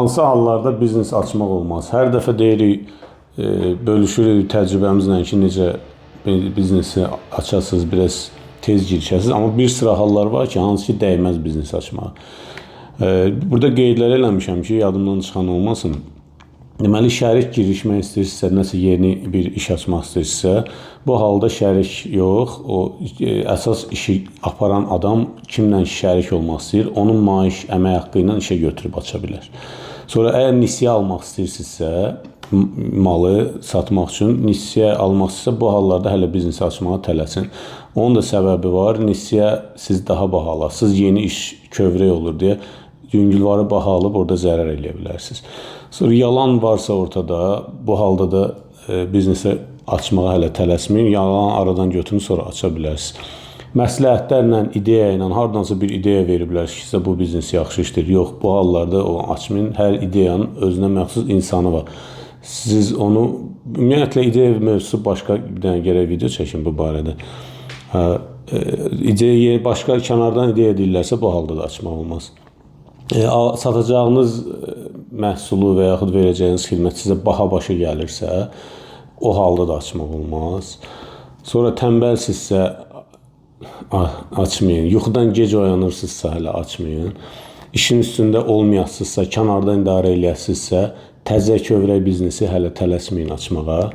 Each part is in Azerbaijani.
Hansı hallarda biznes açmaq olmaz? Hər dəfə deyirik, bölüşürük təcrübəmizlə ki, necə biznesi açasınız, biraz tez girişəsiniz. Amma bir sıra hallar var ki, hansı ki dəyməz biznes açmağa. Burada qeydlər eləmişəm ki, yadımdan çıxan olmasın. Deməli, şərik girişmək istəyirsinizsə, nəsə yeni bir iş açmaq istəyirsinizsə, bu halda şərik yox, o əsas işi aparan adam kimlə şərik olmaq istəyir, onun maaş, əmək haqqı ilə işə götürüb aça bilər. Sonra əgər nisiyə almaq istəyirsinizsə, malı satmaq üçün nisiyə almaq istəyirsə, bu hallarda hələ biznes açmağa tələsin. Onun da səbəbi var, nisiyə siz daha baha alasınız, yeni iş kövrək olur deyə yüngülvarı baha alıb orada zərər eləyə bilərsiniz. Sonra yalan varsa ortada, bu halda da biznesi açmağa hələ tələsməyin, yalan aradan götürün, sonra aça bilərsiniz. Məsləhətlərlə, ideya ilə, hardansa bir ideya veriblər ki, sizə bu biznes yaxşı işdir. Yox, bu hallarda o açmayın. Hər ideyanın özünə məxsus insanı var. Siz onu, ümumiyyətlə ideya mövzusu başqa bir dənə gərək video çəkin bu barədə. İdeya başqa kənardan ideya deyirlərsə, bu halda da açmaq olmaz. Satacağınız məhsulu və yaxud verəcəyiniz xidmət sizə baha başa gəlirsə, o halda da açmaq olmaz. Sonra tənbəlsizsə açmayın. Yuxudan gec oyanırsınızsa hələ açmayın. İşin üstündə olmayasınızsa, kənardan idarə eləyəsizsə, təzə kövrək biznesi hələ tələsməyin açmağa.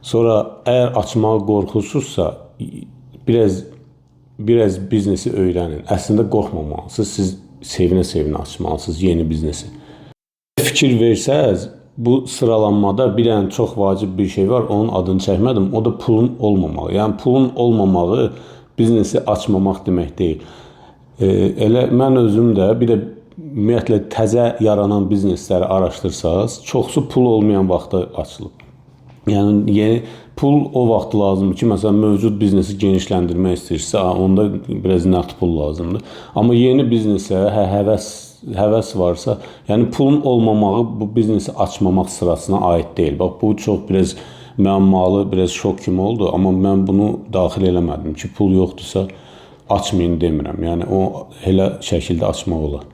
Sonra əgər açmağa qorxursunuzsa, biraz biznesi öyrənin. Əslində qorxmamalısınız. Siz sevinə-sevinə açmalısınız yeni biznesi. Fikir versəz, bu sıralanmada bir dənə çox vacib bir şey var, onun adını çəkmədim, o da pulun olmamağı. Yəni pulun olmamağı biznesi açmamaq demək deyil. Elə mən özüm də bir də ümumiyyətlə təzə yaranan biznesləri araşdırsaz, çoxsu pul olmayan vaxtda açılıb. Yəni yeni pul o vaxt lazımdır ki, məsələn mövcud biznesi genişləndirmək istəyirsə, onda biraz nəqd pul lazımdır. Amma yeni biznesə həvəs varsa, yəni pulun olmamağı bu biznesi açmamaq sırasına aid deyil. Bax bu çox biraz müəmmalı, biraz şok kimi oldu, amma mən bunu daxil eləmədim ki, pul yoxdursa açmayın demirəm. Yəni o elə şəkildə açmaq olar.